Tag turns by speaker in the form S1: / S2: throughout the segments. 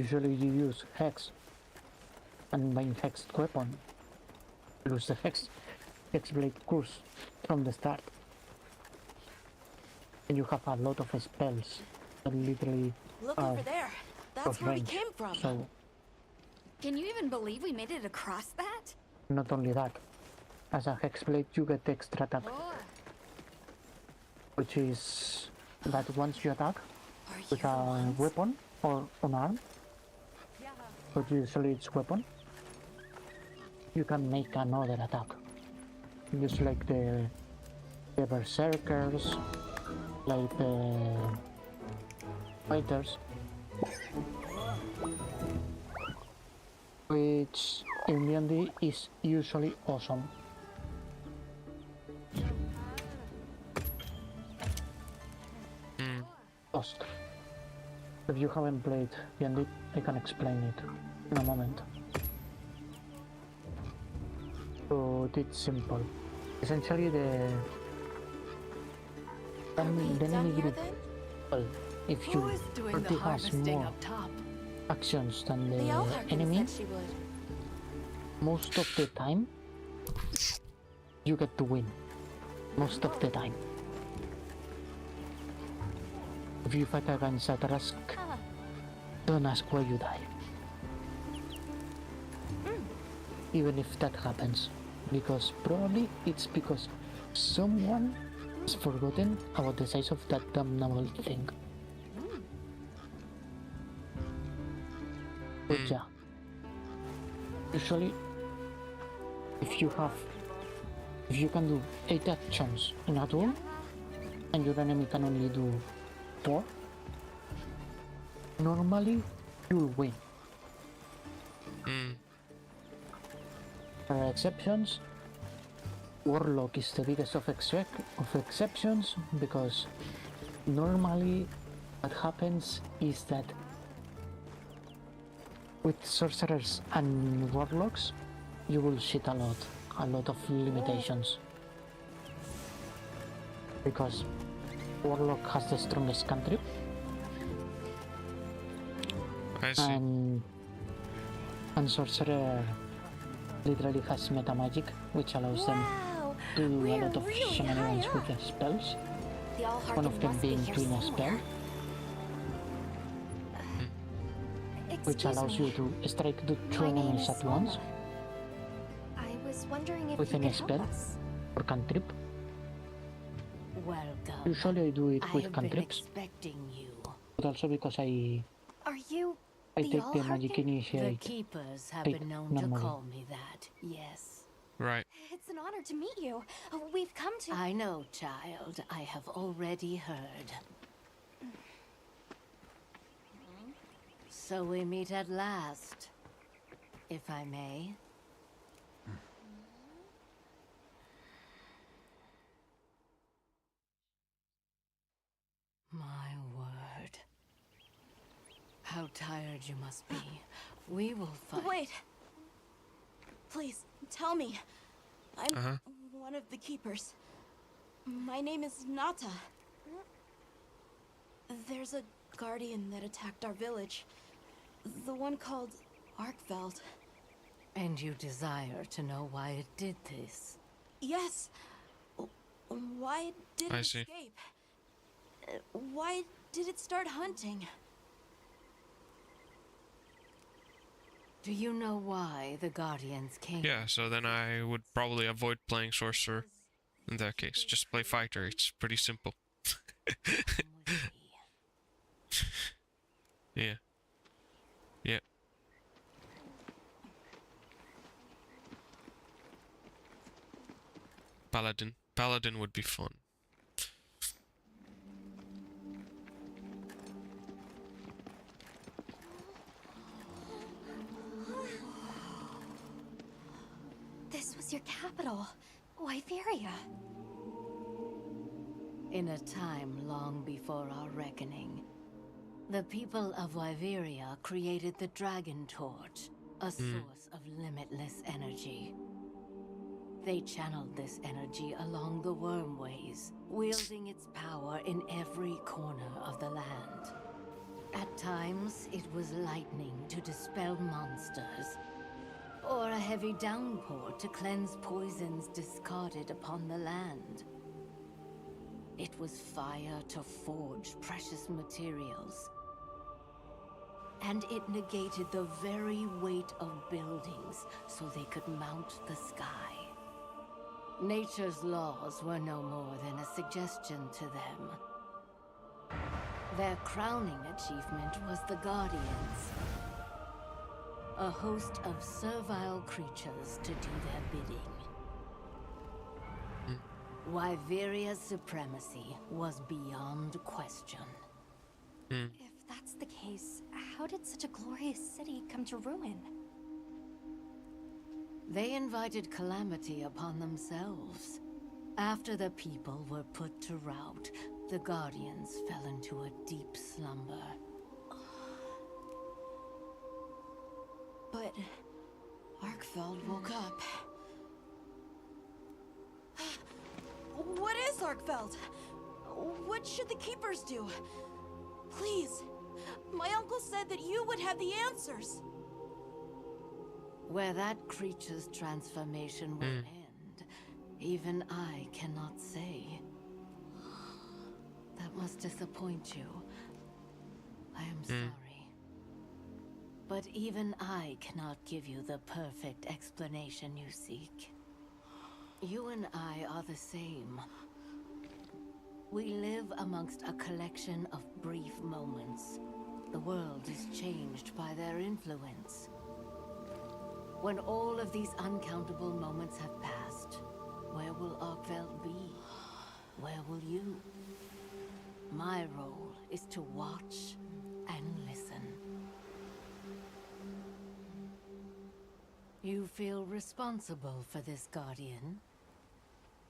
S1: Usually you use hex, and by hexed weapon, lose the hex blade curse from the start. And you have a lot of spells that literally
S2: Look
S1: are
S2: over there. That's where we
S1: range.
S2: came from.
S1: So
S3: Can you even believe we made it across that?
S1: not only that, as a hex blade you get extra attack, which is that once you attack with a weapon or unarmed, but usually it's weapon, you can make another attack. Just like the berserkers, like the fighters, which in D&D is usually awesome. Lost. If you haven't played D&D, I can explain it in a moment. But it's simple. Essentially the enemy group, well, if you already has more actions than the enemy, most of the time you get to win. Most of the time. If you fight against a task, don't ask why you die. Even if that happens, because probably it's because someone has forgotten about the size of that damnable thing. But yeah, usually if you can do 8 actions in a turn and your enemy can only do 4, normally you'll win. There are exceptions. Warlock is the biggest of exceptions, because normally what happens is that with sorcerers and warlocks you will shit a lot of limitations, because warlock has the strongest cantrip,
S4: I see.
S1: and sorcerer literally has meta magic, which allows them to do a lot of shenanigans with the spells. One of them being doing a spell, which allows you to strike the 2 enemies at once with any spell or cantrip.
S5: Welcome.
S1: Usually I do it with
S5: I've been
S1: cantrips,
S5: expecting you.
S1: but also because I take the magic
S5: The
S1: initiate.
S5: keepers have
S1: Take
S5: been known
S1: normally.
S5: to call me that. Yes.
S4: Right.
S2: It's an honor to meet you. We've come to...
S5: I know, child. I have already heard. So we meet at last, if I may. My word. How tired you must be. We will fight.
S2: Wait. Please, tell me. I'm one of the keepers. My name is Nata. There's a guardian that attacked our village. The one called Arkveld.
S5: And you desire to know why it did this?
S2: Yes. Why did it escape? Why did it start hunting?
S5: Do you know why the Guardians came?
S4: Yeah, so then I would probably avoid playing Sorcerer in that case. Just play Fighter, it's pretty simple. Yeah. Yeah. Paladin. Paladin would be fun.
S2: This was your capital, Wyveria.
S5: In a time long before our reckoning, the people of Wyveria created the Dragon Torch, a source of limitless energy. They channeled this energy along the wormways, wielding its power in every corner of the land. At times, it was lightning to dispel monsters, or a heavy downpour to cleanse poisons discarded upon the land. It was fire to forge precious materials. And it negated the very weight of buildings so they could mount the sky. Nature's laws were no more than a suggestion to them. Their crowning achievement was the Guardians, a host of servile creatures to do their bidding. Wyveria's supremacy was beyond question.
S3: If that's the case, how did such a glorious city come to ruin?
S5: They invited calamity upon themselves. After the people were put to rout, the Guardians fell into a deep slumber.
S2: But Arkfeld woke up. What is Arkfeld? What should the Keepers do? Please, my uncle said that you would have the answers.
S5: Where that creature's transformation will end, even I cannot say. That must disappoint you. I am sorry. But even I cannot give you the perfect explanation you seek. You and I are the same. We live amongst a collection of brief moments. The world is changed by their influence. When all of these uncountable moments have passed, where will Arkfeld be? Where will you? My role is to watch and listen. You feel responsible for this Guardian?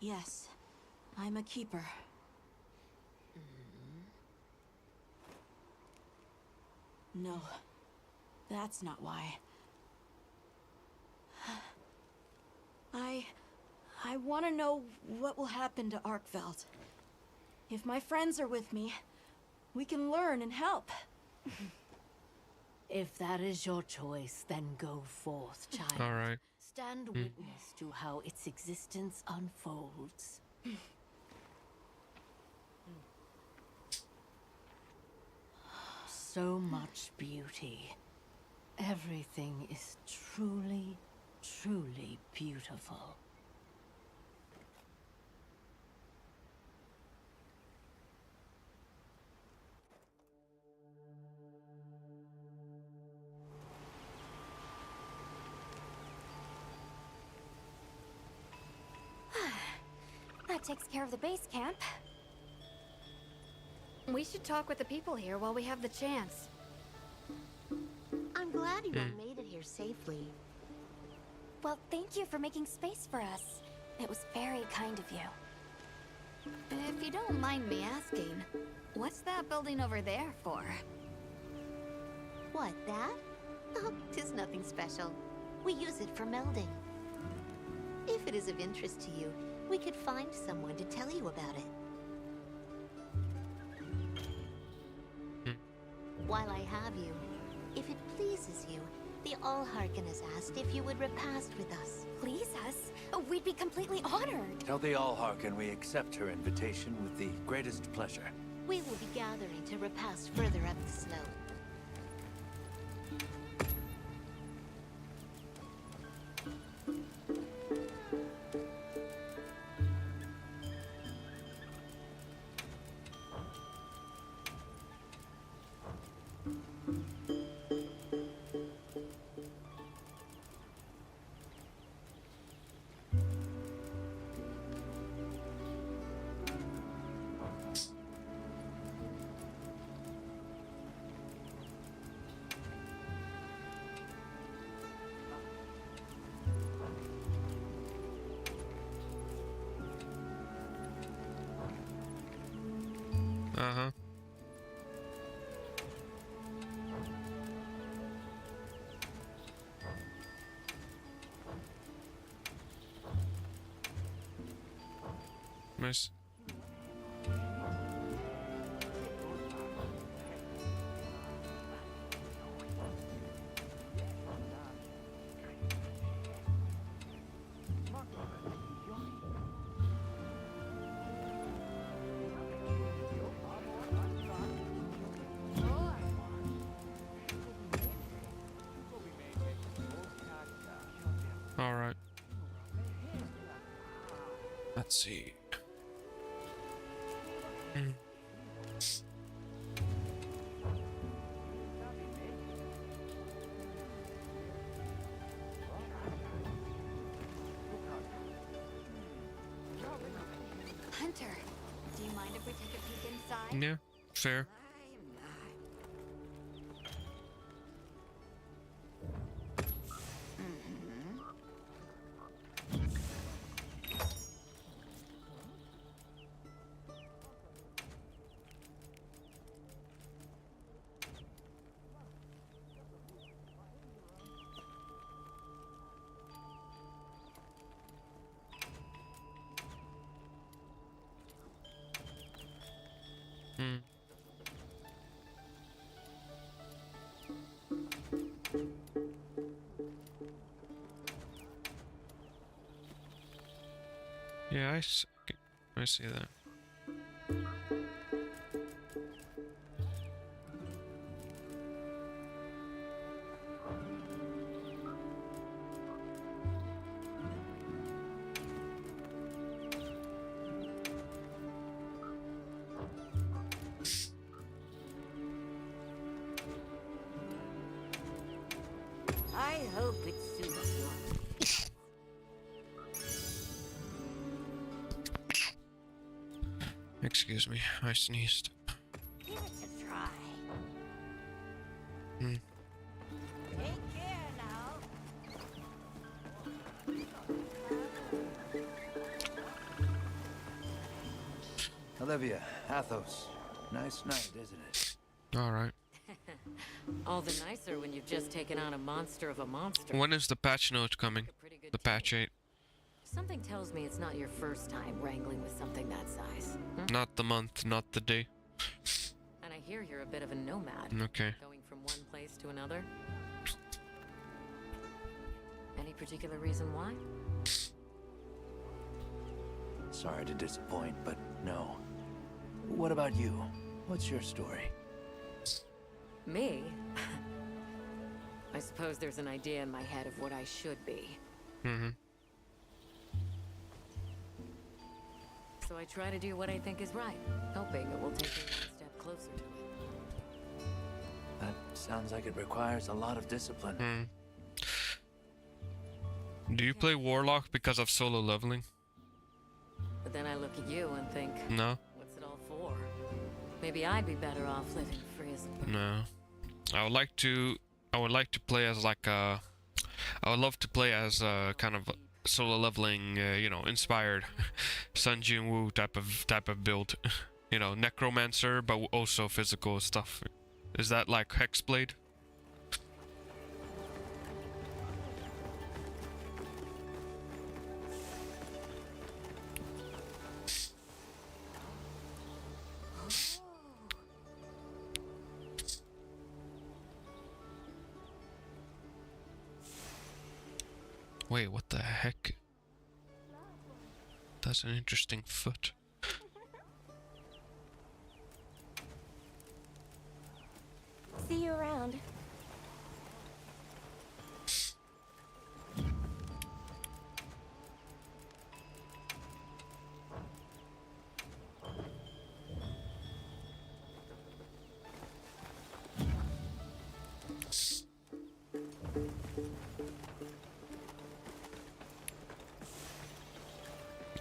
S2: Yes, I'm a Keeper. No, that's not why. I want to know what will happen to Arkfeld. If my friends are with me, we can learn and help.
S5: If that is your choice, then go forth, child.
S4: All right.
S5: Stand witness to how its existence unfolds. So much beauty. Everything is truly, truly beautiful.
S3: That takes care of the base camp. We should talk with the people here while we have the chance.
S6: I'm glad you all made it here safely.
S3: Well, thank you for making space for us. It was very kind of you. If you don't mind me asking, what's that building over there for?
S6: What, that? Oh, 'tis nothing special. We use it for melding. If it is of interest to you, we could find someone to tell you about it. While I have you, if it pleases you, the Allharken has asked if you would repast with us.
S3: Please us? We'd be completely honored.
S7: Tell the Allharken we accept her invitation with the greatest pleasure.
S6: We will be gathering to repast further up the slope.
S4: Uh-huh. Nice. Alright. Let's see.
S3: Hunter, do you mind if we take a peek inside?
S4: Yeah, fair. Yeah, I see that.
S8: I hope it suits you.
S4: Excuse me, I sneezed.
S8: Give it a try.
S4: Hmm.
S8: Take care now.
S7: Olivia, Athos. Nice night, isn't it?
S4: Alright.
S8: All the nicer when you've just taken on a monster of a monster.
S4: When is the patch note coming?
S8: A pretty good
S4: The patch 8.
S8: Something tells me it's not your first time wrangling with something that size.
S4: Not the month, not the day.
S8: And I hear you're a bit of a nomad.
S4: Okay.
S8: Going from one place to another. Any particular reason why?
S7: Sorry to disappoint, but no. What about you? What's your story?
S8: Me? I suppose there's an idea in my head of what I should be.
S4: Mm-hmm.
S8: So I try to do what I think is right, hoping it will take me one step closer to it.
S7: That sounds like it requires a lot of discipline.
S4: Do you play Warlock because of solo leveling?
S8: But then I look at you and think,
S4: No.
S8: what's it all for? Maybe I'd be better off living free as a bird.
S4: No. I would like to play as like a... I would love to play as a kind of solo leveling, you know, inspired Sun Jin Woo type of build. You know, necromancer, but also physical stuff. Is that like Hexblade? Wait, what the heck? That's an interesting foot.
S2: See you around.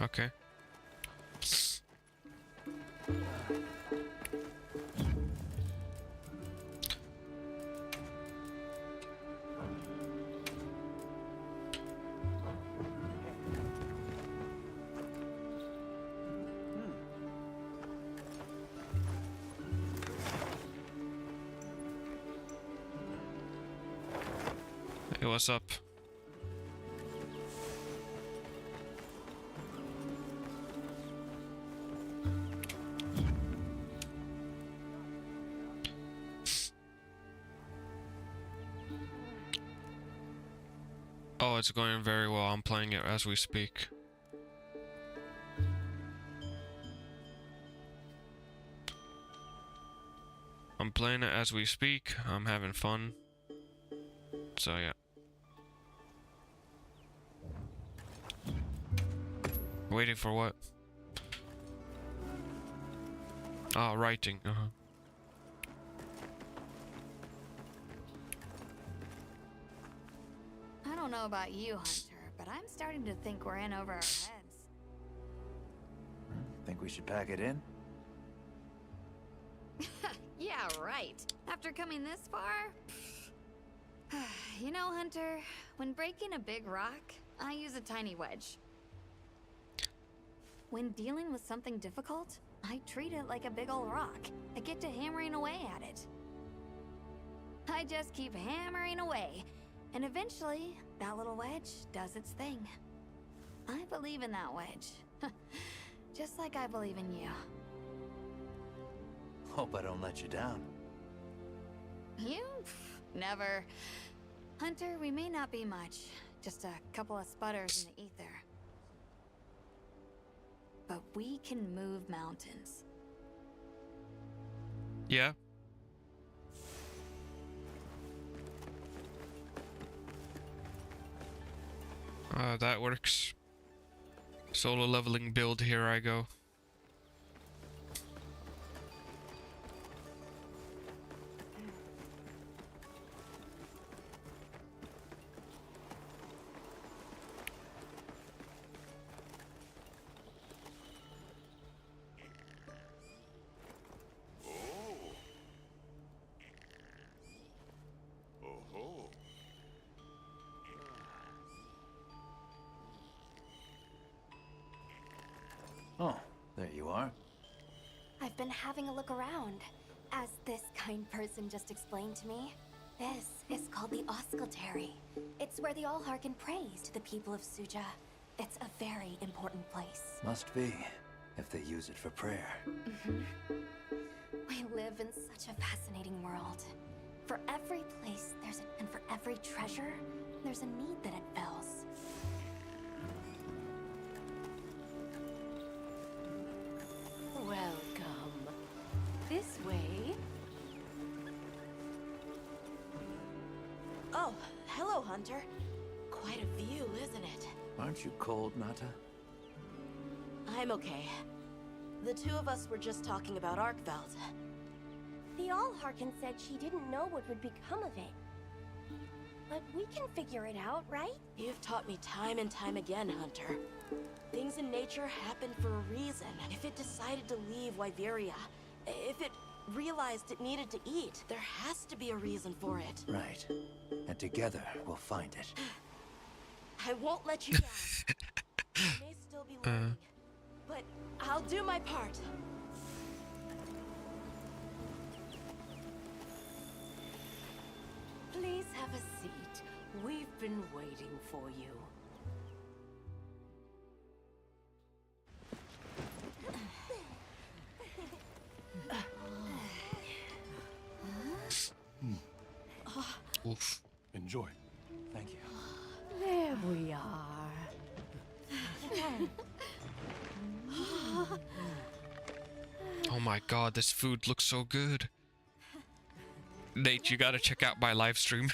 S4: Okay. Hey, what's up? Oh, it's going very well. I'm playing it as we speak. I'm playing it as we speak. I'm having fun. So yeah. Waiting for what? Ah, writing.
S3: I don't know about you, Hunter, but I'm starting to think we're in over our heads.
S7: Think we should pack it in?
S3: Yeah, right. After coming this far? You know, Hunter, when breaking a big rock, I use a tiny wedge. When dealing with something difficult, I treat it like a big old rock. I get to hammering away at it. I just keep hammering away, and eventually, that little wedge does its thing. I believe in that wedge. Just like I believe in you.
S7: Hope I don't let you down.
S3: You? Never. Hunter, we may not be much. Just a couple of sputters in the ether. But we can move mountains.
S4: Yeah. That works. Solo leveling build, here I go.
S7: Oh, there you are.
S9: I've been having a look around. As this kind person just explained to me, this is called the Oscultary. It's where the Allharkin prays to the people of Suja. It's a very important place.
S7: Must be, if they use it for prayer.
S9: We live in such a fascinating world. For every place and for every treasure, there's a need that it fills.
S5: Welcome. This way.
S2: Oh, hello, Hunter. Quite a view, isn't it?
S7: Aren't you cold, Nata?
S2: I'm okay. The two of us were just talking about Arkveld.
S9: The Allharkin said she didn't know what would become of it. But we can figure it out, right?
S2: You've taught me time and time again, Hunter. Things in nature happen for a reason. If it decided to leave Wyveria, if it realized it needed to eat, there has to be a reason for it.
S7: Right. And together, we'll find it.
S2: I won't let you down. I may still be learning, but I'll do my part.
S5: Please have a seat. We've been waiting for you.
S4: Oof.
S10: Enjoy.
S7: Thank you.
S5: There we are.
S4: Oh my god, this food looks so good. Nate, you gotta check out my live stream.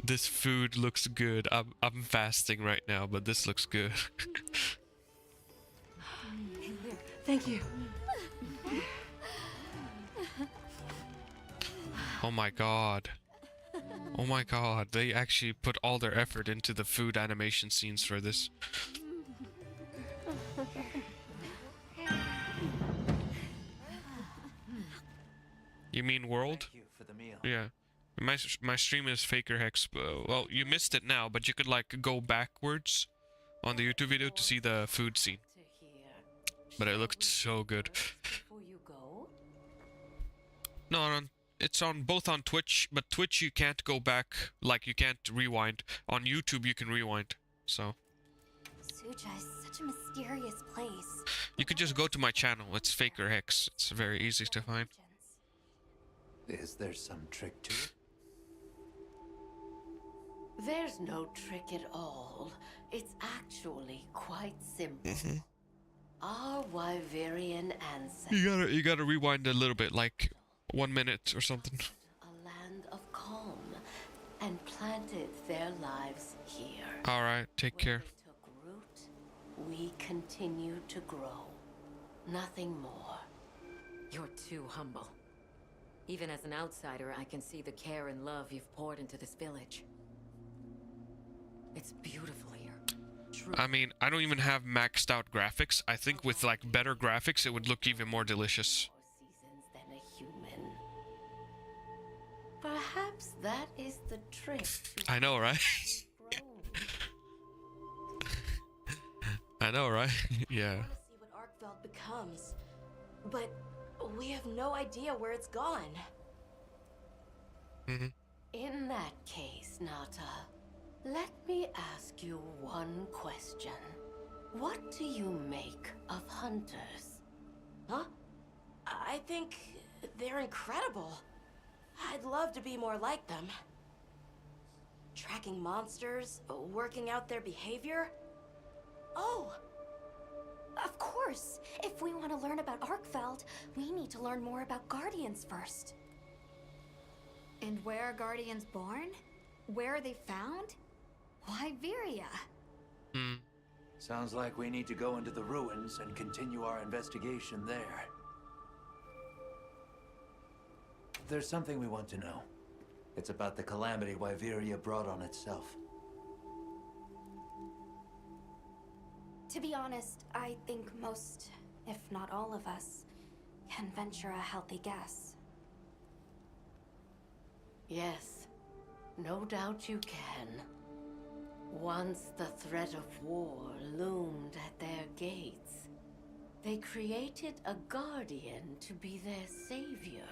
S4: This food looks good. I'm fasting right now, but this looks good.
S2: Thank you.
S4: Oh my god. Oh my god, they actually put all their effort into the food animation scenes for this. You mean world?
S7: Thank you for the meal.
S4: Yeah. My stream is Faker Hex. Well, you missed it now, but you could like go backwards on the YouTube video to see the food scene. But it looked so good.
S5: Before you go?
S4: No, it's on both on Twitch, but Twitch you can't go back, like you can't rewind. On YouTube you can rewind, so.
S9: Suja is such a mysterious place.
S4: You could just go to my channel, it's Faker Hex. It's very easy to find.
S7: Is there some trick to it?
S5: There's no trick at all. It's actually quite simple. Our Wyverian ancestors.
S4: You gotta rewind a little bit, like 1 minute or something.
S5: A land of calm and planted their lives here.
S4: Alright, take care.
S5: Where they took root, we continue to grow. Nothing more.
S8: You're too humble. Even as an outsider, I can see the care and love you've poured into this village. It's beautiful here. True.
S4: I mean, I don't even have maxed out graphics. I think with like better graphics, it would look even more delicious.
S5: More seasons than a human. Perhaps that is the trick.
S4: I know, right? I know, right? Yeah.
S2: I want to see what Arkfeld becomes, but we have no idea where it's gone.
S5: In that case, Nata, let me ask you one question. What do you make of hunters?
S2: Huh? I think they're incredible. I'd love to be more like them. Tracking monsters, working out their behavior.
S9: Oh! Of course! If we want to learn about Arkfeld, we need to learn more about Guardians first.
S3: And where are Guardians born? Where are they found? Why Viria?
S7: Sounds like we need to go into the ruins and continue our investigation there. There's something we want to know. It's about the calamity Wyveria brought on itself.
S9: To be honest, I think most, if not all of us, can venture a healthy guess.
S5: Yes, no doubt you can. Once the threat of war loomed at their gates, they created a guardian to be their savior.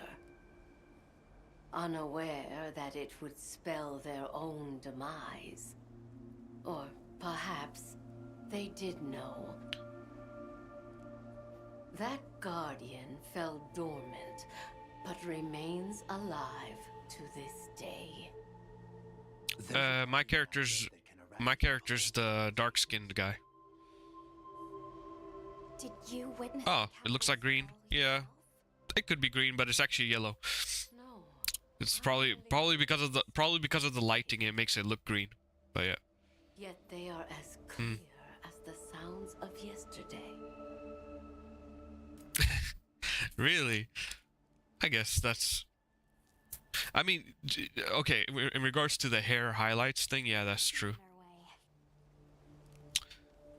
S5: Unaware that it would spell their own demise. Or perhaps they did know. That guardian fell dormant, but remains alive to this day.
S4: My character's the dark-skinned guy.
S9: Did you witness?
S4: Oh, it looks like green. Yeah, it could be green, but it's actually yellow.
S5: No.
S4: It's probably because of the lighting. It makes it look green. But yeah.
S5: Yet they are as clear as the sounds of yesterday.
S4: Really? I guess that's... I mean, okay, in regards to the hair highlights thing, yeah, that's true.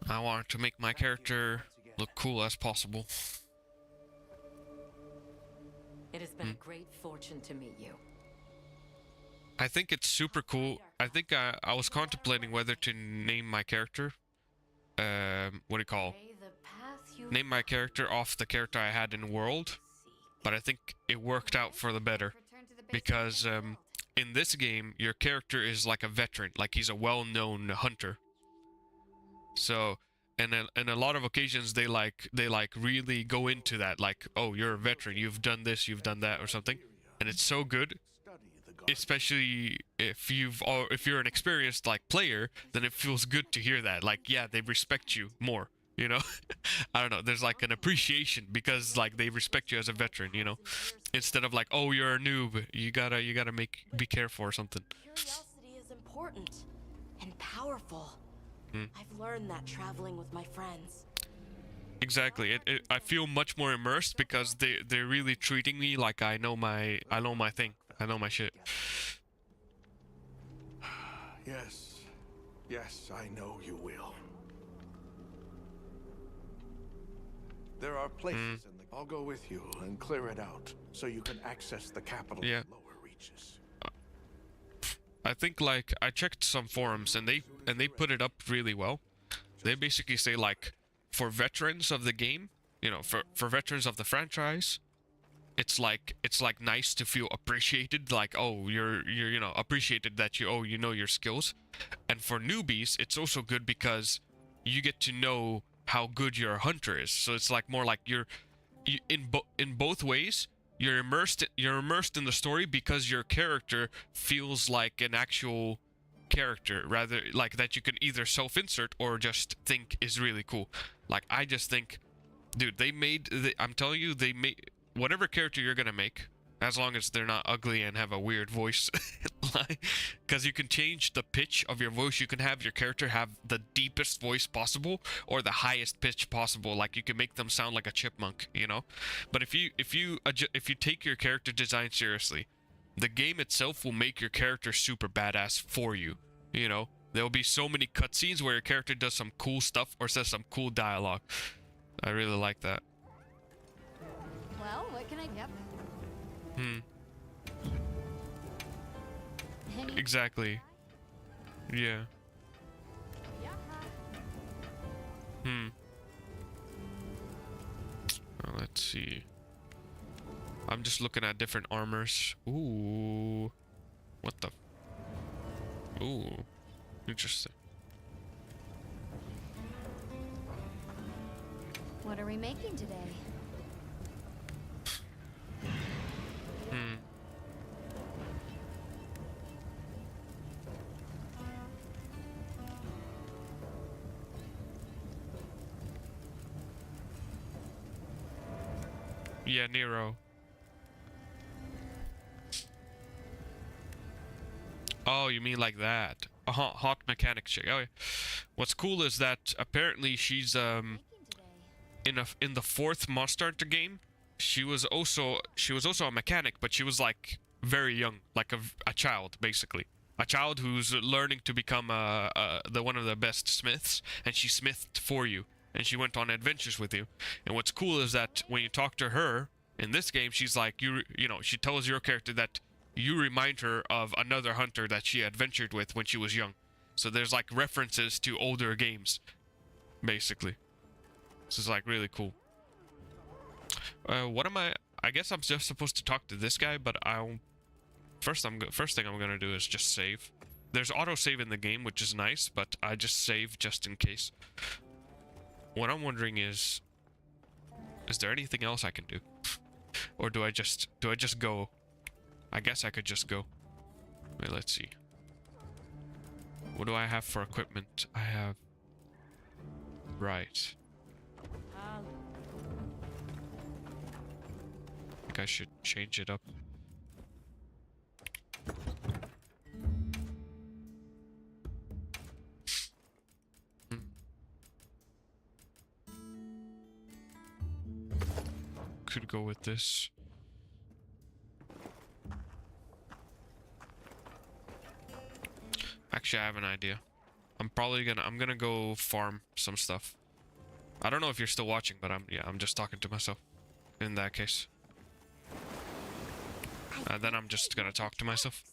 S4: I wanted to make my character look cool as possible.
S8: It has been a great fortune to meet you.
S4: I think it's super cool. I think I was contemplating whether to name my character. What do you call? Name my character off the character I had in World. But I think it worked out for the better. Because in this game, your character is like a veteran. Like he's a well-known hunter. So, and in a lot of occasions, they really go into that. Like, oh, you're a veteran. You've done this, you've done that, or something. And it's so good. Especially if you're an experienced like player, then it feels good to hear that. Like, yeah, they respect you more, you know. I don't know, there's like an appreciation because like they respect you as a veteran, you know, instead of like, oh, you're a noob, you gotta be careful or something.
S2: Curiosity is important and powerful. I've learned that traveling with my friends.
S4: Exactly. I feel much more immersed because they're really treating me like I know my thing. I know my shit.
S10: Yes, I know you will. There are places in the... I'll go with you and clear it out, so you can access the capital
S4: Yeah.
S10: lower reaches.
S4: I think like I checked some forums and they put it up really well. They basically say like for veterans of the game, you know, for veterans of the franchise, it's like nice to feel appreciated, like, oh, you're you know, appreciated that you know your skills. And for newbies, it's also good because you get to know how good your hunter is. So it's like more like you in both ways, you're immersed in the story because your character feels like an actual character, rather like that you can either self-insert or just think is really cool. Like I just think, dude, I'm telling you, they made whatever character you're gonna make, as long as they're not ugly and have a weird voice won't lie, because you can change the pitch of your voice. You can have your character have the deepest voice possible or the highest pitch possible. Like you can make them sound like a chipmunk, you know. But if you take your character design seriously, the game itself will make your character super badass for you. You know, there will be so many cutscenes where your character does some cool stuff or says some cool dialogue. I really like that.
S3: Well, what can I get?
S4: Exactly. Yeah. Well, let's see. I'm just looking at different armors. Ooh. What the? Ooh. Interesting.
S3: What are we making today?
S4: Yeah, Nero. Oh, you mean like that? A hot mechanic chick. Oh, yeah. What's cool is that apparently she's in the 4th Monster Hunter game. She was also a mechanic, but she was like very young, like a child basically. A child who's learning to become one of the best smiths, and she smithed for you. And she went on adventures with you. And what's cool is that when you talk to her in this game, she's like, you know, she tells your character that you remind her of another hunter that she adventured with when she was young. So there's like references to older games, basically. This is like really cool. What am I guess I'm just supposed to talk to this guy, but first thing I'm gonna do is just save. There's autosave in the game, which is nice, but I just save just in case. What I'm wondering is there anything else I can do? Or do I just go? I guess I could just go. Wait, let's see. What do I have for equipment? I have... Right. I think I should change it up. Could go with this. Actually, I have an idea. I'm gonna go farm some stuff. I don't know if you're still watching, but I'm just talking to myself in that case. Then I'm just gonna talk to myself.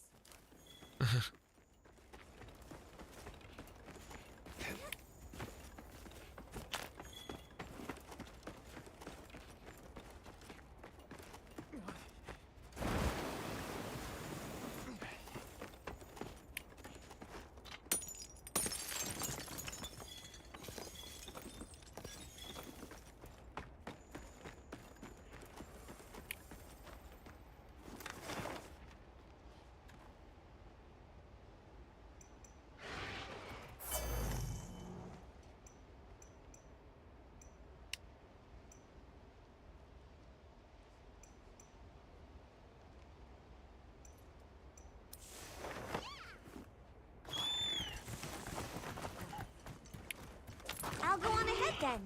S9: I'll go on ahead then.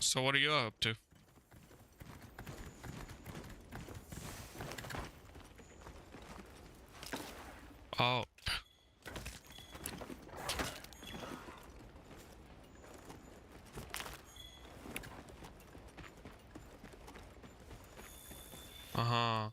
S4: So what are you up to? Oh. Uh-huh.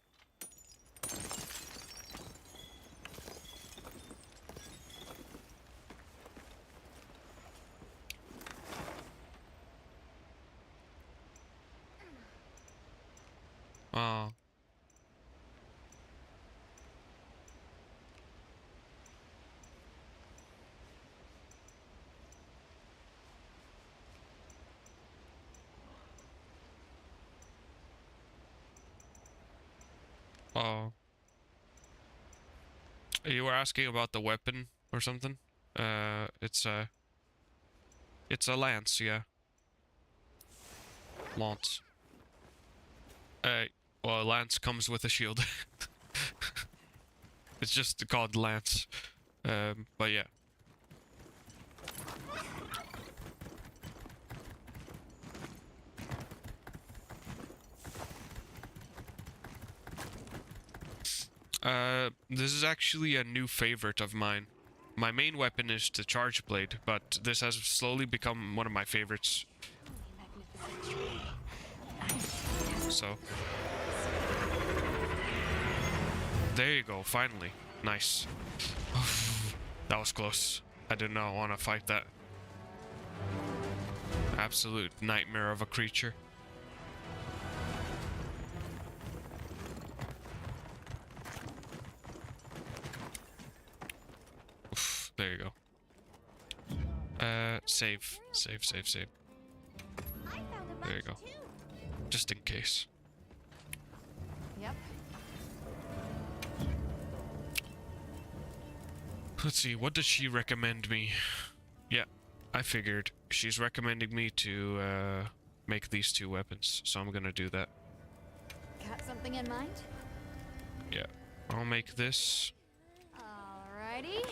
S4: Oh. Oh. You were asking about the weapon or something? It's a lance, yeah. Lance. Well, Lance comes with a shield. It's just called Lance. But yeah. This is actually a new favorite of mine. My main weapon is the charge blade, but this has slowly become one of my favorites. So. There you go, finally. Nice. That was close. I did not want to fight that. Absolute nightmare of a creature. Oof, there you go. Save. There you go. Just in case.
S3: Yep.
S4: Let's see, what does she recommend me? Yeah, I figured. She's recommending me to make these 2 weapons, so I'm gonna do that.
S3: Got something in mind?
S4: Yeah, I'll make this.
S3: Alrighty.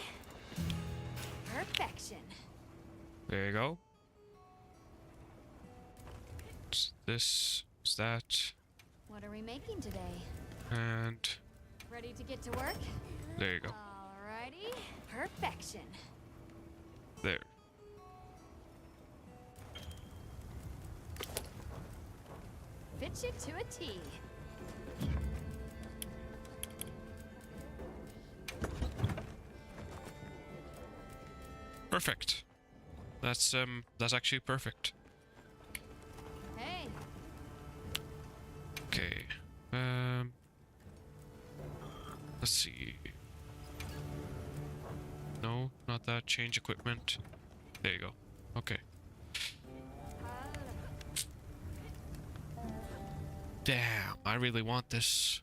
S3: Perfection.
S4: There you go. It's this, it's that,
S3: What are we making today?
S4: and
S3: Ready to get to work?
S4: there you go.
S3: Alrighty. Perfection.
S4: There.
S3: Fit you to a T.
S4: Perfect. That's actually perfect.
S3: Hey.
S4: Okay. Let's see. No, not that. Change equipment. There you go. Okay. Damn, I really want this.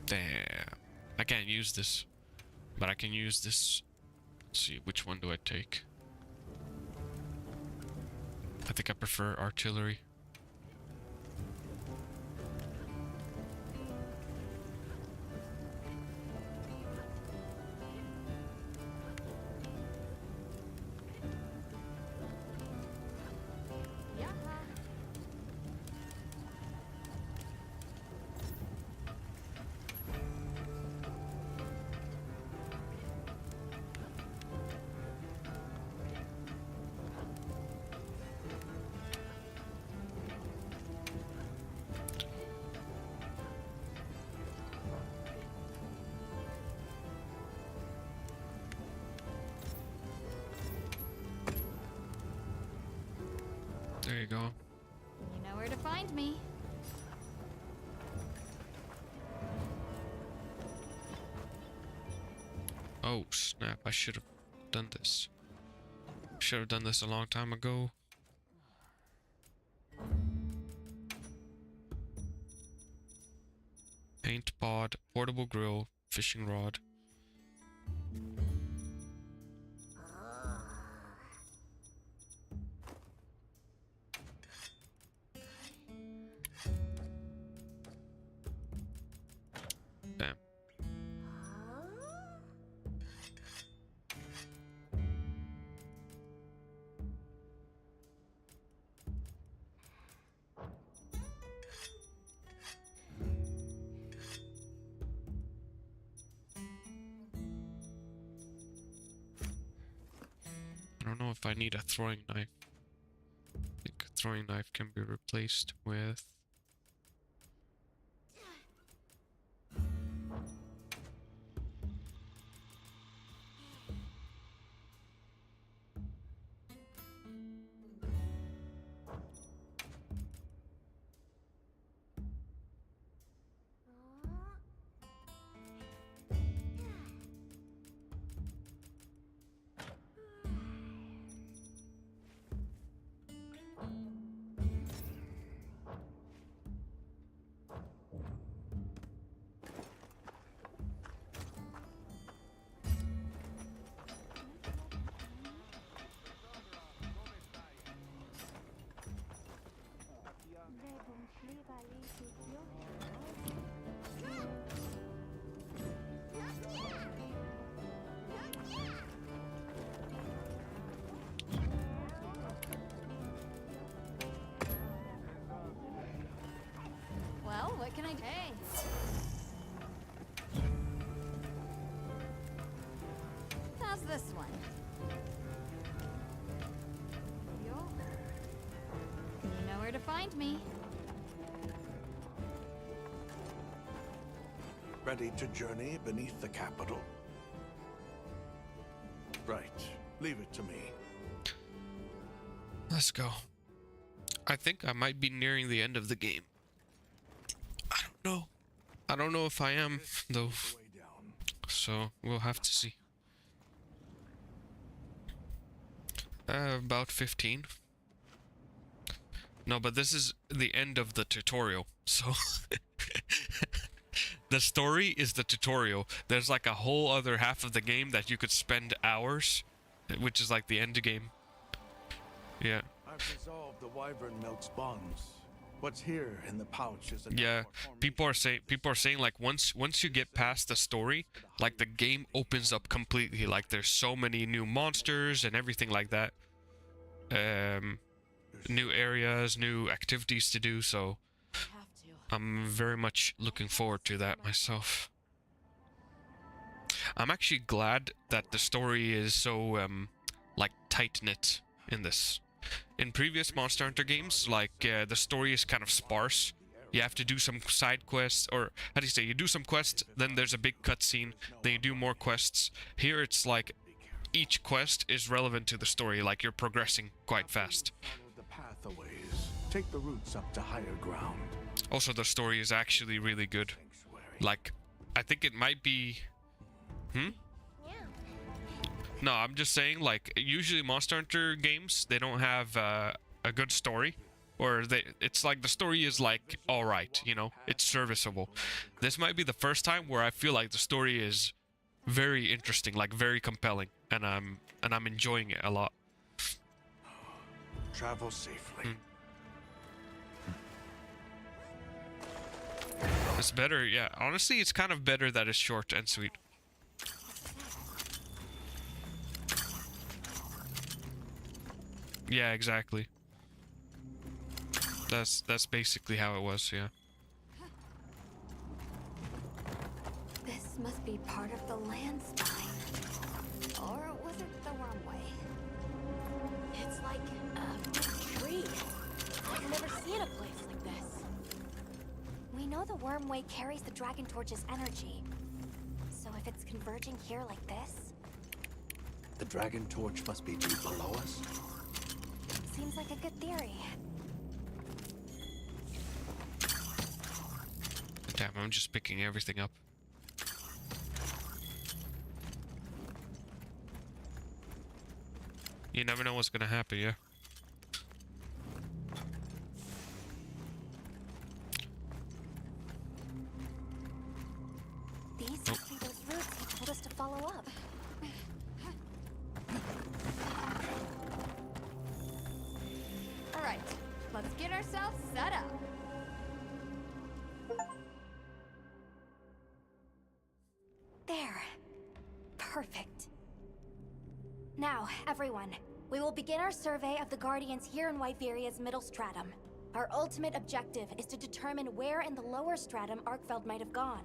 S4: Damn. I can't use this. But I can use this. Let's see, which one do I take? I think I prefer artillery. There you go.
S3: You know where to find me.
S4: Oh, snap. I should have done this. Should have done this a long time ago. Paint pod, portable grill, fishing rod. Damn. I don't know if I need a throwing knife. I think a throwing knife can be replaced with...
S3: What can I do? Hey. How's this one? Yo. You know where to find me.
S10: Ready to journey beneath the capital? Right. Leave it to me.
S4: Let's go. I think I might be nearing the end of the game. I don't know. I don't know if I am, though. So, we'll have to see. About 15. No, but this is the end of the tutorial, so... The story is the tutorial. There's like a whole other half of the game that you could spend hours, which is like the end game. Yeah.
S10: I've resolved the wyvern milk's bonds. What's here in the pouch is
S4: yeah. People are saying like once you get past the story, like the game opens up completely. Like there's so many new monsters and everything like that. New areas, new activities to do. So I'm very much looking forward to that myself. I'm actually glad that the story is so like tight-knit in this. In previous Monster Hunter games, like the story is kind of sparse. You have to do some side quests, or how do you say? You do some quests, then there's a big cutscene, then you do more quests. Here it's like each quest is relevant to the story, like you're progressing quite fast.
S10: Follow the pathways. Take the routes up to higher ground.
S4: Also, the story is actually really good. Like, I think it might be... No, I'm just saying, like, usually Monster Hunter games, they don't have a good story. Or it's like the story is, like, alright, you know? It's serviceable. This might be the first time where I feel like the story is very interesting, like, very compelling. And I'm enjoying it a lot.
S10: Travel safely.
S4: It's better, yeah. Honestly, it's kind of better that it's short and sweet. Yeah, exactly. That's basically how it was, yeah.
S3: This must be part of the land spine. Or was it the wrong way?
S2: It's like a big tree. I've never seen a place like this.
S9: We know the wormway carries the Dragon Torch's energy. So if it's converging here like this...
S7: The Dragon Torch must be deep below us?
S9: Seems like a good theory.
S4: Damn, I'm just picking everything up. You never know what's gonna happen, yeah?
S9: These must be those routes he told us to follow up.
S3: Alright, let's get ourselves set up.
S9: There. Perfect. Now, everyone, we will begin our survey of the Guardians here in Wyveria's middle stratum. Our ultimate objective is to determine where in the lower stratum Arkfeld might have gone,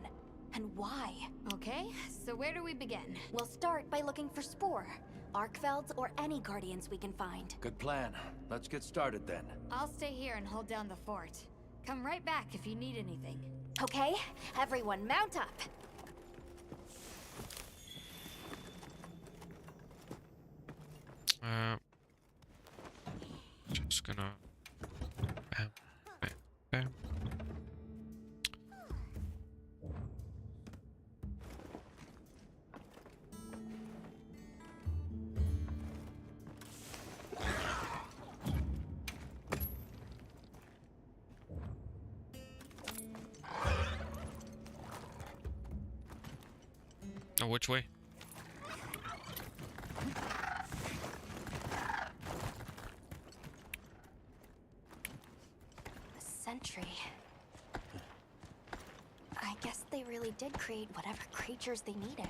S9: and why.
S3: Okay, so where do we begin?
S9: We'll start by looking for Spore, Arkfelds, or any Guardians we can find.
S7: Good plan. Let's get started then.
S3: I'll stay here and hold down the fort. Come right back if you need anything.
S9: Okay, everyone mount up.
S4: Just gonna... Bam, bam, bam. Oh, which way?
S9: Sentry. I guess they really did create whatever creatures they needed.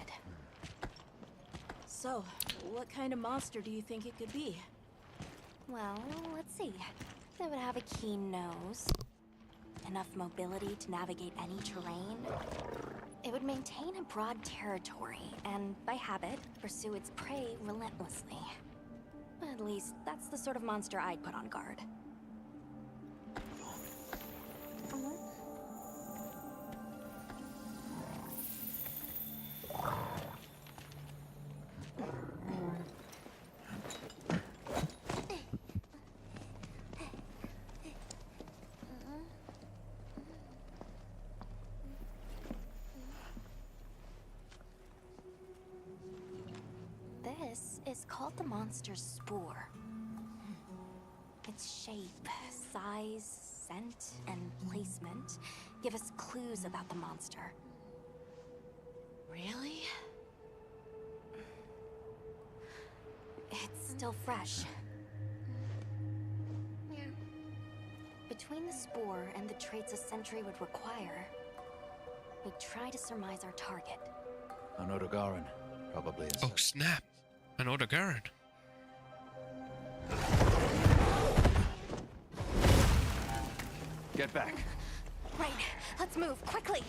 S2: So, what kind of monster do you think it could be?
S9: Well, let's see. They would have a keen nose. enough mobility to navigate any terrain, it would maintain a broad territory and, by habit, pursue its prey relentlessly. At least, that's the sort of monster I'd put on guard. This is called the monster's spore. Its shape, size, scent, and placement give us clues about the monster.
S2: Really?
S9: It's still fresh. Between the spore and the traits a sentry would require, we try to surmise our target.
S7: An Odogaran, probably.
S4: Oh snap! An Odogaran.
S7: Get back.
S9: Right, let's move quickly.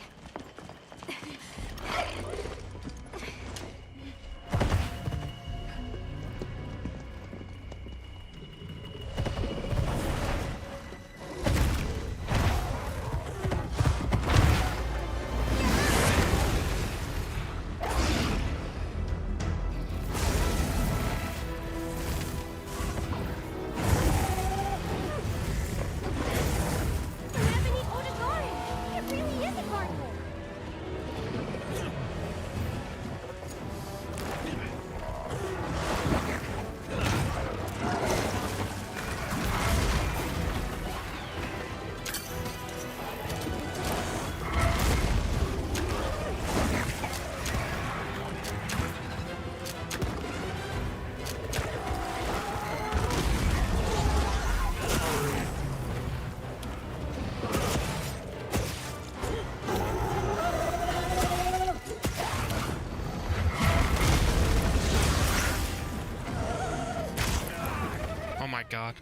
S4: Oh my god.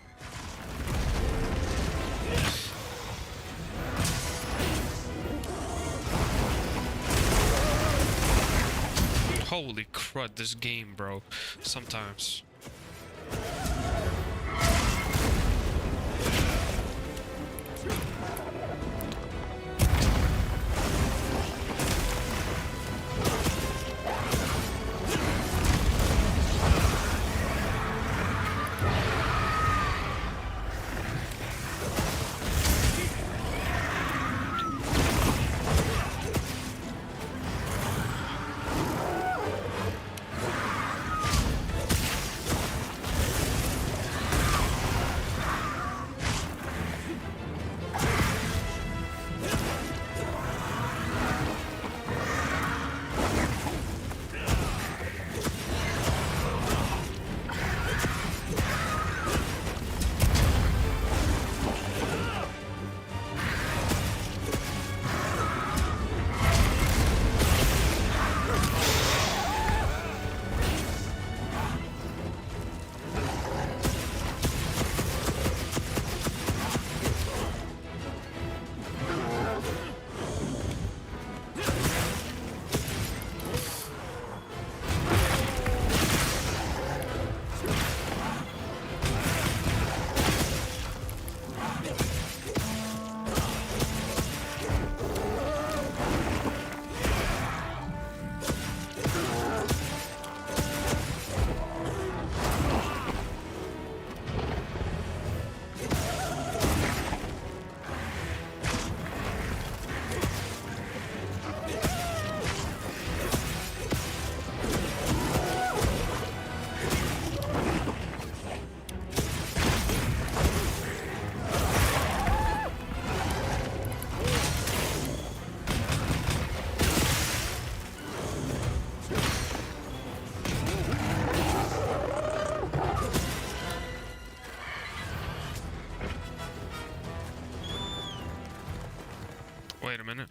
S4: Holy crud, this game, bro. Sometimes. Wait a minute.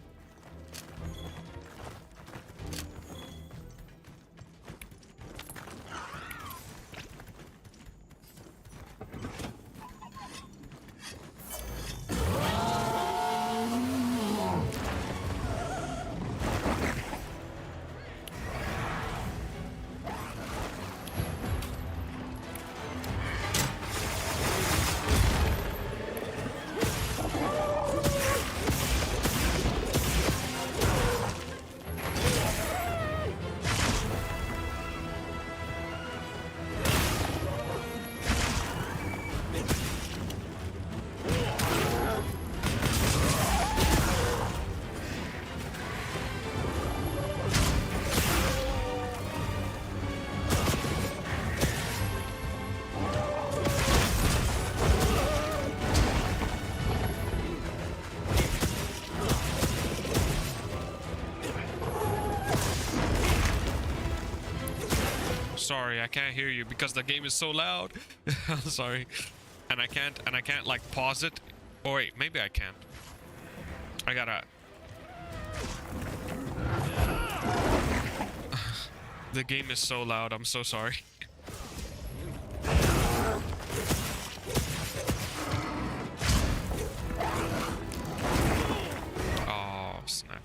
S4: sorry, I can't hear you because the game is so loud. I'm sorry. And I can't like pause it. Oh wait, maybe I can. I gotta... The game is so loud, I'm so sorry. Oh, snap.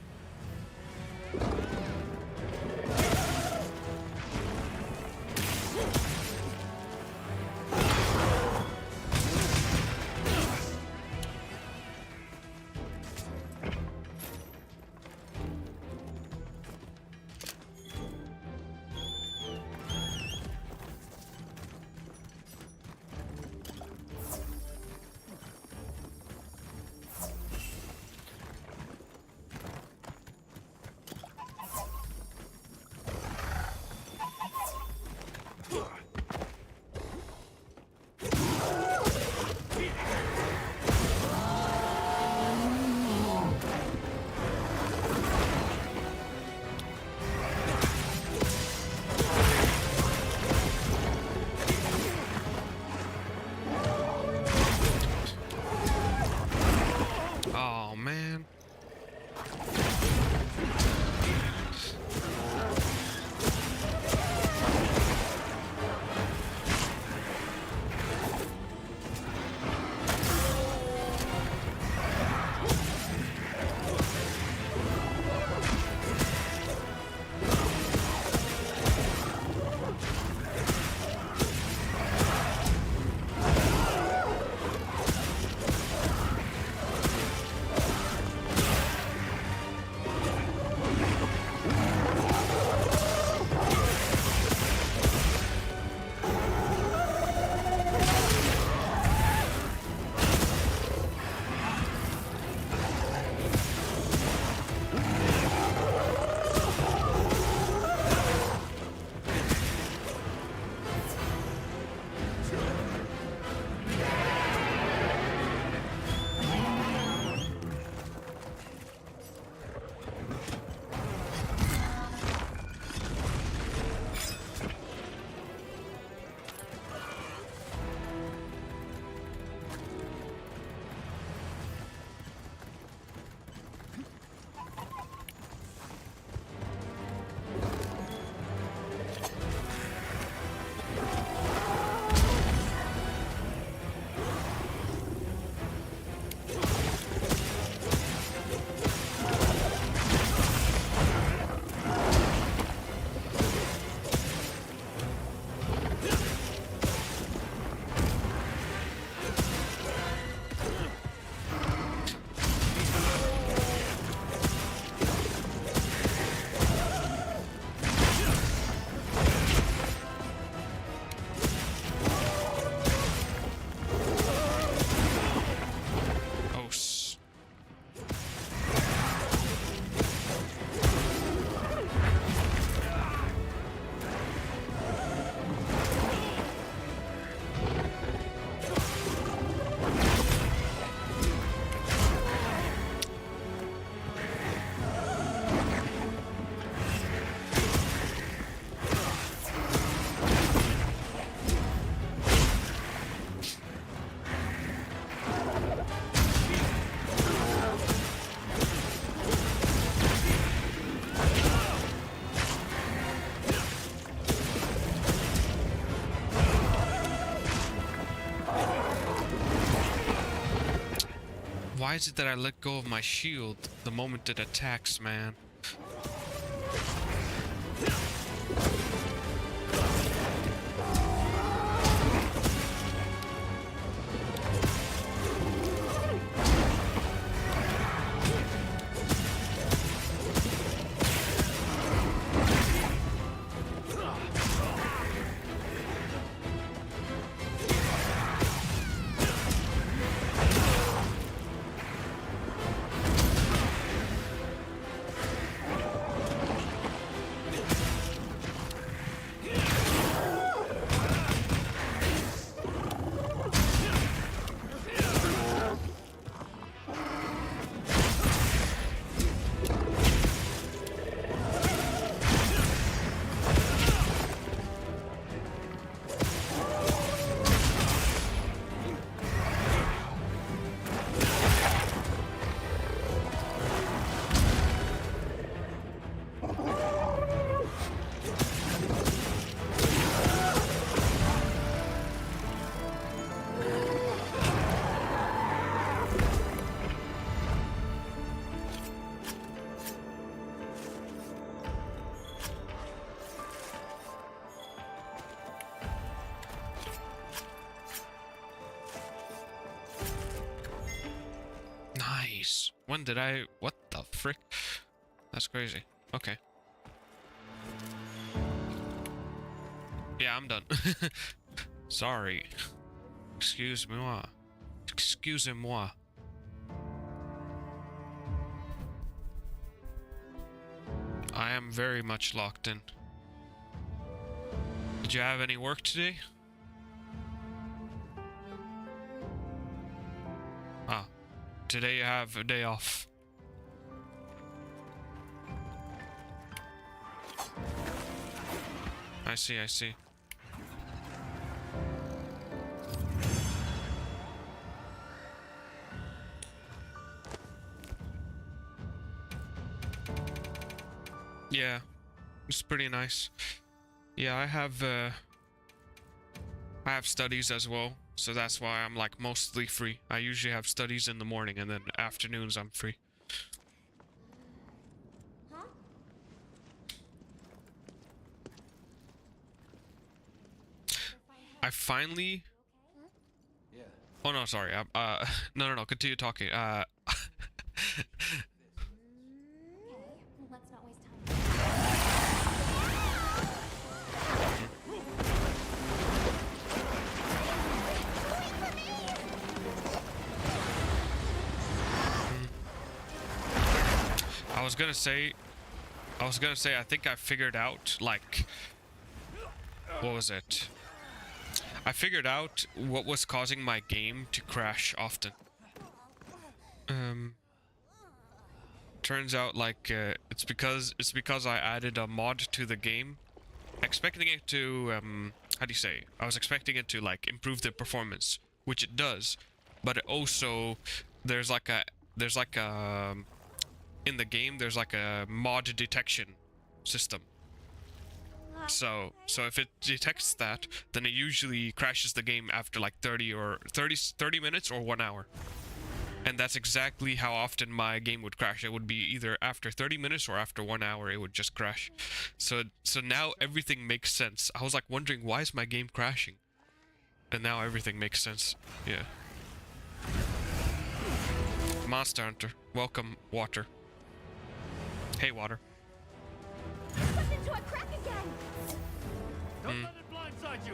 S4: Oh, man. Why is it that I let go of my shield the moment it attacks, man? Nice. When did I... What the frick? That's crazy. Okay. Yeah, I'm done. Sorry. Excuse-moi. Excusez-moi. I am very much locked in. Did you have any work today? Ah. Today you have a day off. I see, I see. Yeah, it's pretty nice. Yeah, I have studies as well, so that's why I'm like mostly free. I usually have studies in the morning and then afternoons I'm free. I finally...
S7: Yeah.
S4: Oh no, sorry. No, continue talking.
S9: Let's not waste time.
S4: I was gonna say, I think I figured out, like, what was it? I figured out what was causing my game to crash often. Turns out, like, it's because I added a mod to the game, expecting it to, how do you say? I was expecting it to, like, improve the performance, which it does, but it also, there's like a, in the game, there's like a mod detection system. So if it detects that, then it usually crashes the game after like 30 minutes or 1 hour. And that's exactly how often my game would crash. It would be either after 30 minutes or after 1 hour, it would just crash. So now everything makes sense. I was like wondering, why is my game crashing? And now everything makes sense. Yeah. Monster Hunter. Welcome, Water. Hey, Water.
S9: Slipped into a crack again.
S7: Don't let it blindside you.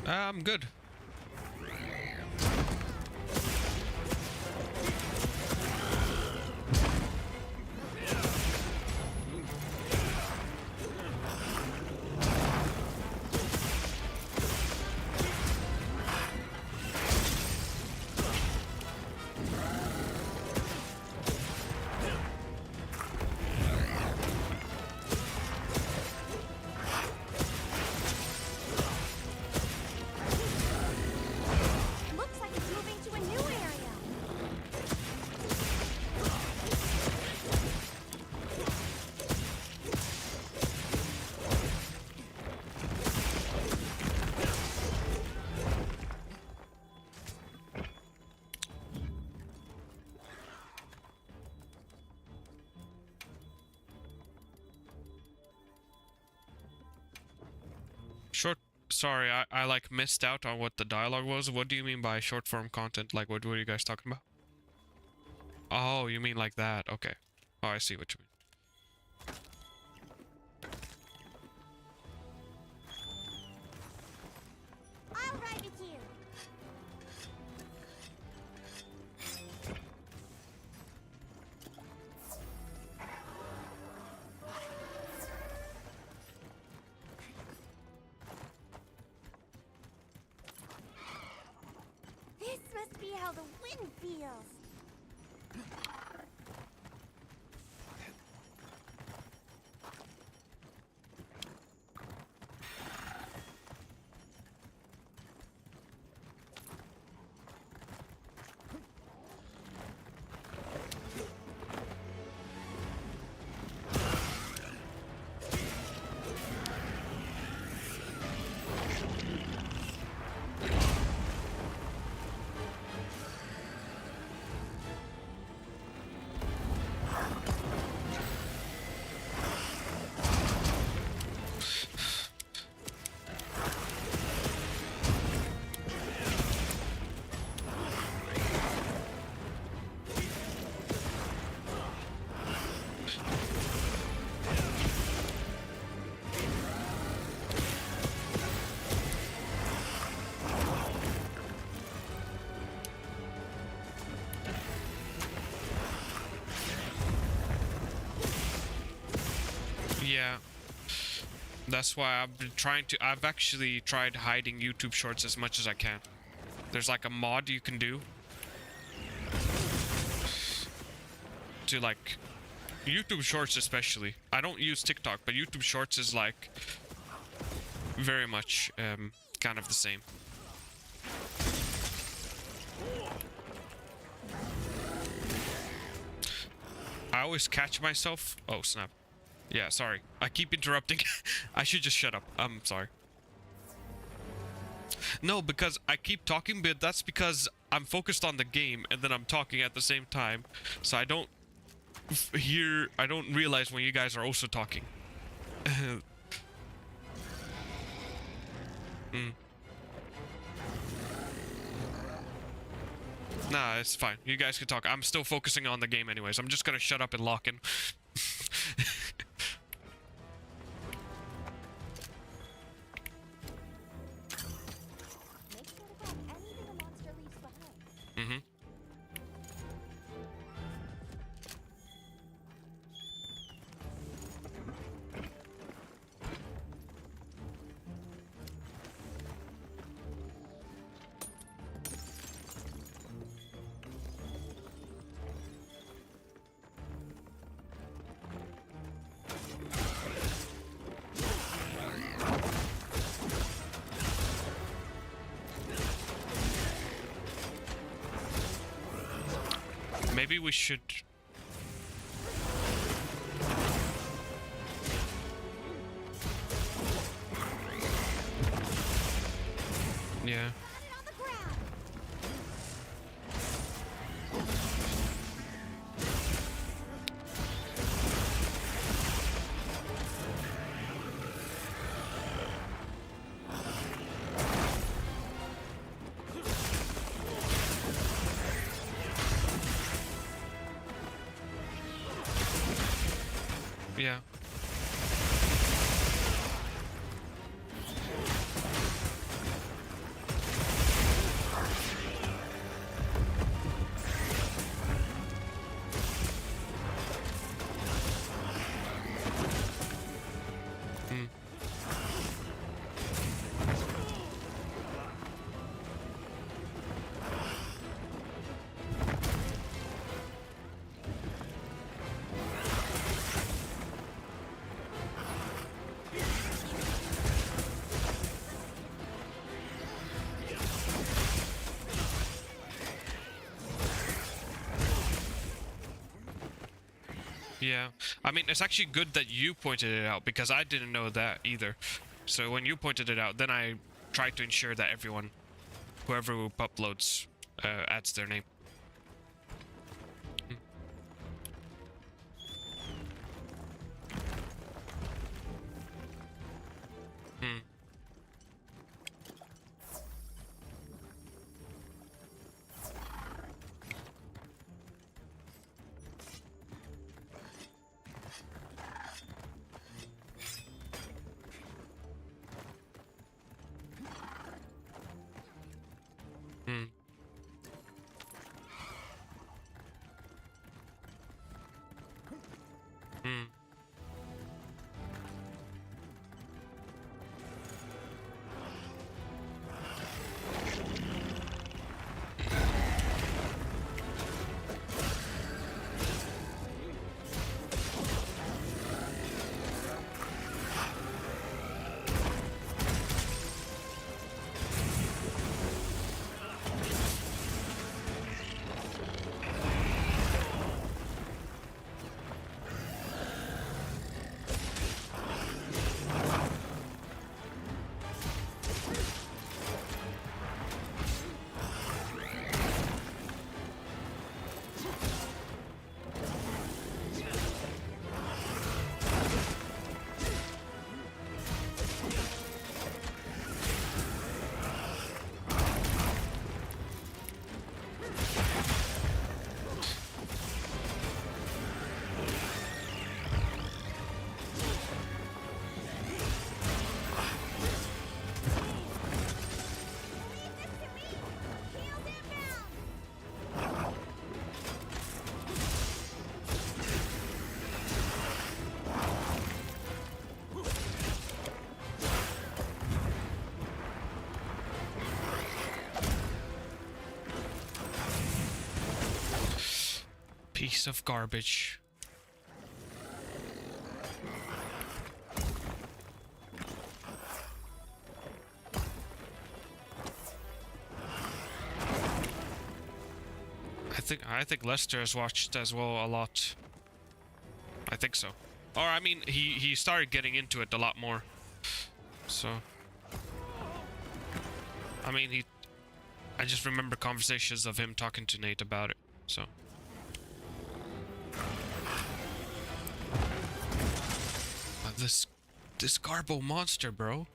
S4: I'm good.
S9: Looks like it's moving to a new area.
S4: Sorry, I like missed out on what the dialogue was. What do you mean by short form content? Like, what were you guys talking about? Oh, you mean like that? Okay. Oh, I see what you mean.
S9: I'll ride with you. This must be how the wind feels.
S4: That's why I've been trying to. I've actually tried hiding YouTube Shorts as much as I can. There's like a mod you can do to like YouTube Shorts, especially. I don't use TikTok, but YouTube Shorts is like very much kind of the same. I always catch myself. Oh snap. Yeah, sorry. I keep interrupting. I should just shut up. I'm sorry. No, because I keep talking, but that's because I'm focused on the game and then I'm talking at the same time. So I don't I don't realize when you guys are also talking. Nah, it's fine. You guys can talk. I'm still focusing on the game anyways. I'm just gonna shut up and lock in. Mm-hmm. Maybe we should... Yeah. Yeah. Yeah, I mean, it's actually good that you pointed it out because I didn't know that either. So when you pointed it out, then I tried to ensure that everyone, whoever uploads, adds their name. Hmm. Hmm. Hmm. Piece of garbage. I think Lester has watched as well a lot. I think so. Or I mean, he started getting into it a lot more. So I mean, I just remember conversations of him talking to Nate about it. So this Garbo monster, bro.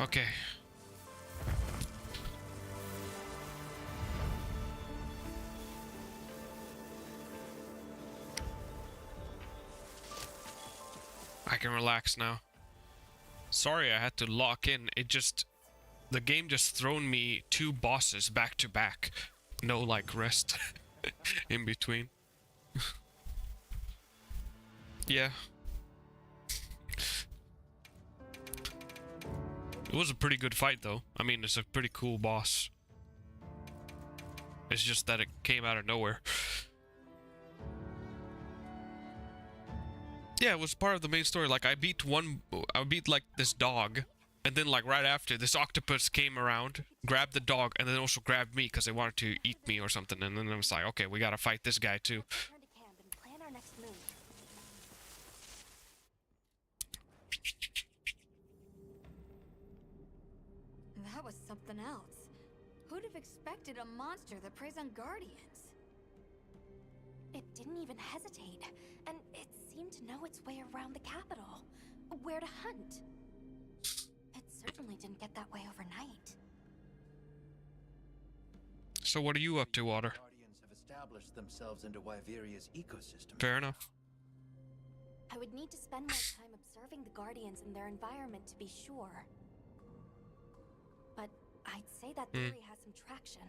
S4: Okay. I can relax now. Sorry I had to lock in. The game just thrown me 2 bosses back to back. No like rest in between. Yeah. It was a pretty good fight though. I mean, it's a pretty cool boss. It's just that it came out of nowhere. Yeah, it was part of the main story. Like I beat like this dog, and then like right after, this octopus came around, grabbed the dog, and then also grabbed me because they wanted to eat me or something. And then I was like, okay, we gotta fight this guy too.
S3: That was something else. Who'd have expected a monster that preys on guardians?
S9: It didn't even hesitate, and it seemed to know its way around the capital, where to hunt. It certainly didn't get that way overnight.
S4: So what are you up to, Water?
S7: Guardians have established themselves into Wyveria's ecosystem.
S4: Fair enough.
S9: I would need to spend more time observing the Guardians and their environment to be sure. But I'd say that theory has some traction.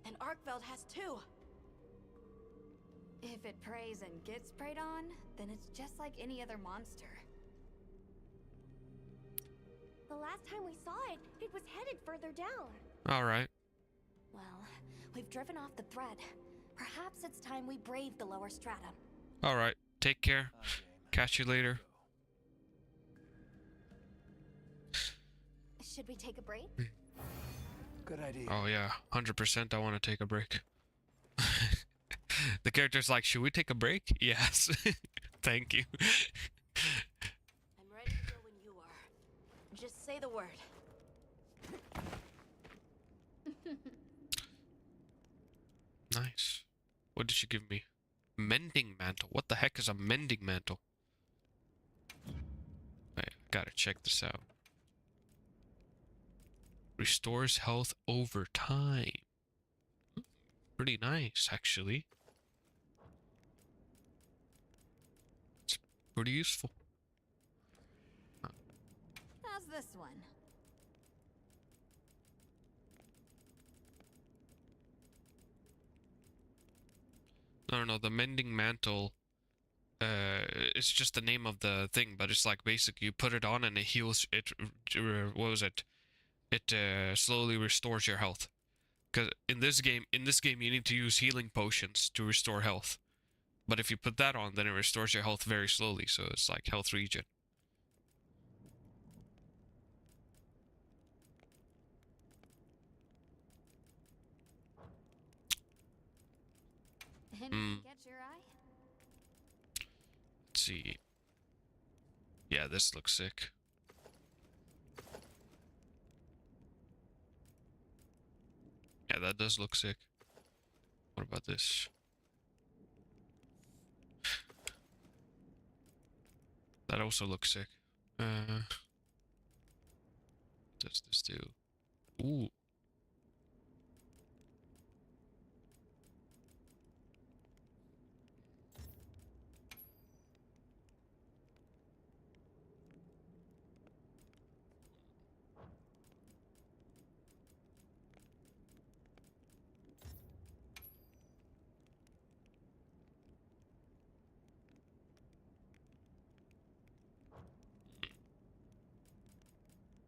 S2: And Arkveld has too.
S3: If it preys and gets preyed on, then it's just like any other monster.
S9: The last time we saw it, it was headed further down.
S4: Alright.
S9: Well, we've driven off the thread. Perhaps it's time we brave the lower strata.
S4: Alright. Take care. Catch you later.
S9: Should we take a break?
S7: Good idea.
S4: Oh yeah, 100% I want to take a break. The character's like, should we take a break? Yes. Thank you.
S2: I'm ready to go when you are. Just say the word.
S4: Nice. What did she give me? Mending mantle. What the heck is a mending mantle? Wait, gotta check this out. Restores health over time. Pretty nice, actually. It's pretty useful.
S3: How's this one?
S4: No, the mending mantle it's just the name of the thing, but it's like basically you put it on and it heals it. What was it? It slowly restores your health. Because in this game, you need to use healing potions to restore health. But if you put that on, then it restores your health very slowly. So it's like health regen.
S3: Anything catch your eye?
S4: Let's see. Yeah, this looks sick. Yeah, that does look sick. What about this? That also looks sick. Does this do? Ooh.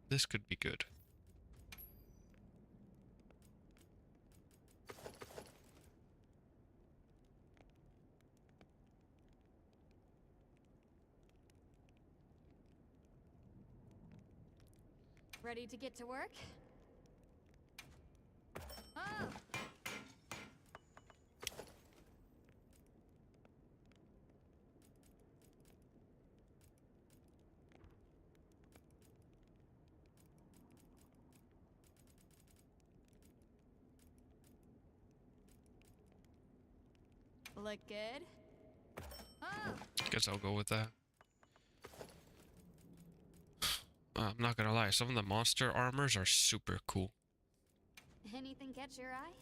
S4: This could be good.
S3: Ready to get to work? Oh! Look good? Oh!
S4: Guess I'll go with that. I'm not gonna lie, some of the monster armors are super cool.
S3: Anything catch your eye?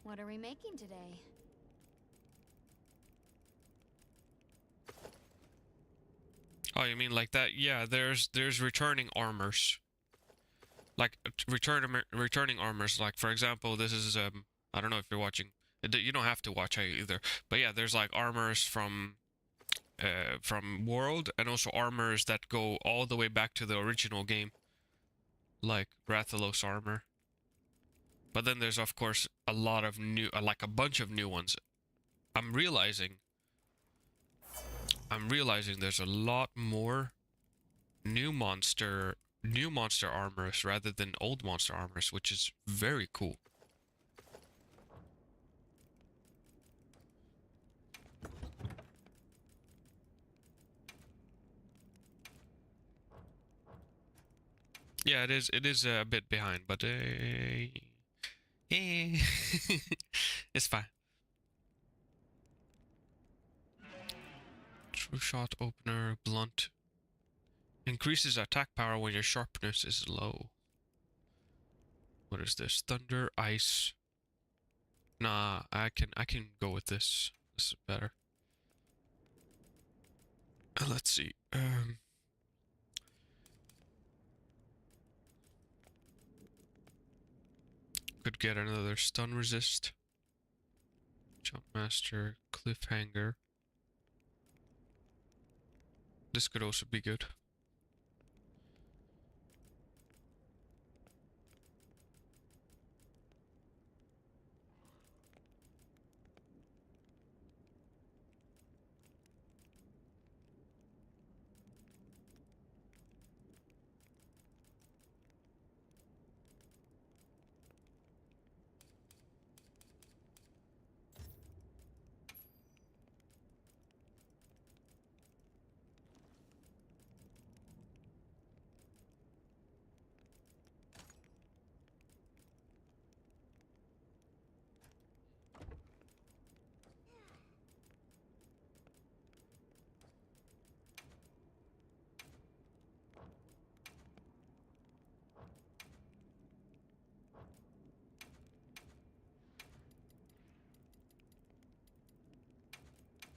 S3: What are we making today?
S4: Oh, you mean like that? Yeah, there's returning armors. Like returning armors. Like for example, this is I don't know if you're watching. You don't have to watch either. But yeah, there's like armors from World, and also armors that go all the way back to the original game, like Rathalos armor. But then there's of course a lot of new, like a bunch of new ones. I'm realizing there's a lot more new monster armors rather than old monster armors, which is very cool. Yeah, it is a bit behind, but it's fine. True shot opener, blunt. Increases attack power when your sharpness is low. What is this? Thunder, ice. Nah, I can go with this. This is better. Let's see. Could get another stun resist. Jump master, cliffhanger. This could also be good.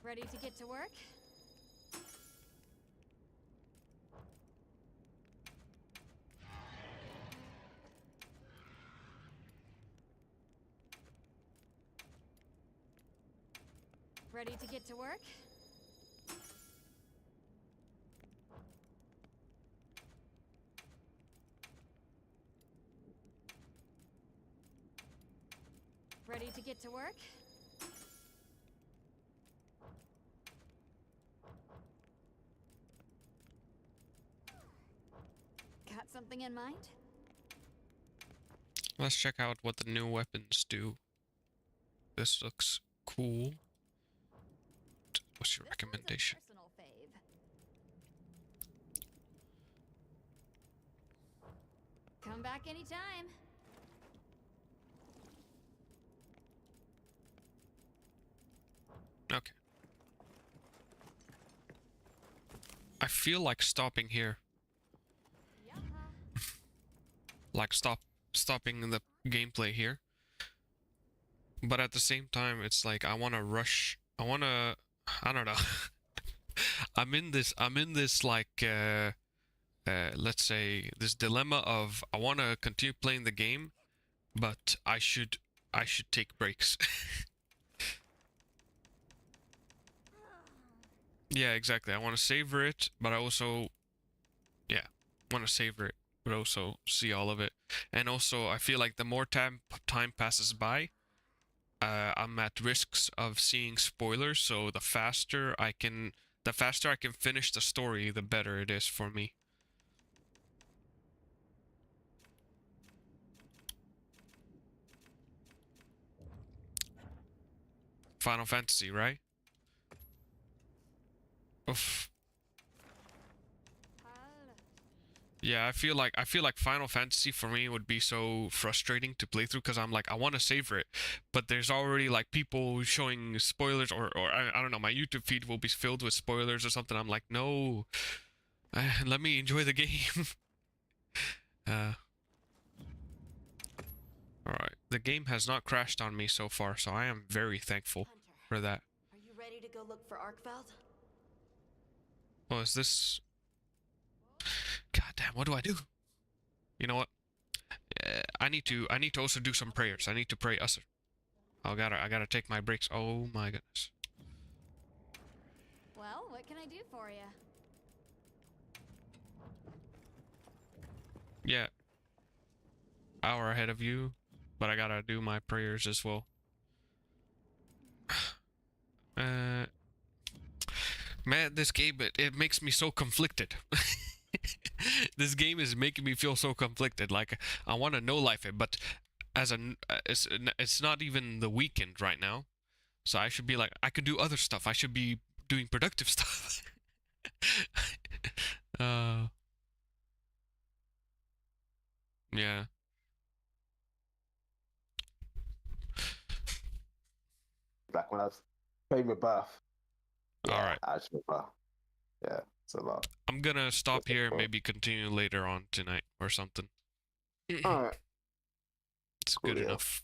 S3: Ready to get to work? Ready to get to work? Ready to get to work? Got something in mind?
S4: Let's check out what the new weapons do. This looks cool. What's your recommendation?
S3: Personal fave. Come back anytime.
S4: Okay. I feel like stopping here. Like stopping the gameplay here. But at the same time, it's like I want to rush. I don't know. I'm in this like let's say this dilemma of I want to continue playing the game, but I should take breaks. Yeah, exactly. I want to savor it, but I also, yeah, want to savor it, but also see all of it. And also, I feel like the more time passes by, I'm at risks of seeing spoilers. So the faster I can finish the story, the better it is for me. Final Fantasy, right? Oof. Yeah, I feel like Final Fantasy for me would be so frustrating to play through because I'm like I want to savor it, but there's already like people showing spoilers or I don't know, my YouTube feed will be filled with spoilers or something. I'm like, no, let me enjoy the game. All right, the game has not crashed on me so far, so I am very thankful for that.
S2: Are you ready to go look for Arkveld?
S4: Oh, is this? God damn, what do I do? You know what? I need to also do some prayers. I need to pray Acer. I gotta take my breaks. Oh my goodness.
S3: Well, what can I do for you?
S4: Yeah. Hour ahead of you, but I gotta do my prayers as well. Man, this game, it makes me so conflicted. This game is making me feel so conflicted. Like, I want to no-life it, but as it's not even the weekend right now. So I should be like, I could do other stuff. I should be doing productive stuff. Yeah.
S11: Like when I was favorite bath.
S4: All right.
S11: Actual bath. Yeah, it's a lot.
S4: I'm gonna stop here and maybe continue later on tonight or something.
S11: All right.
S4: It's good enough.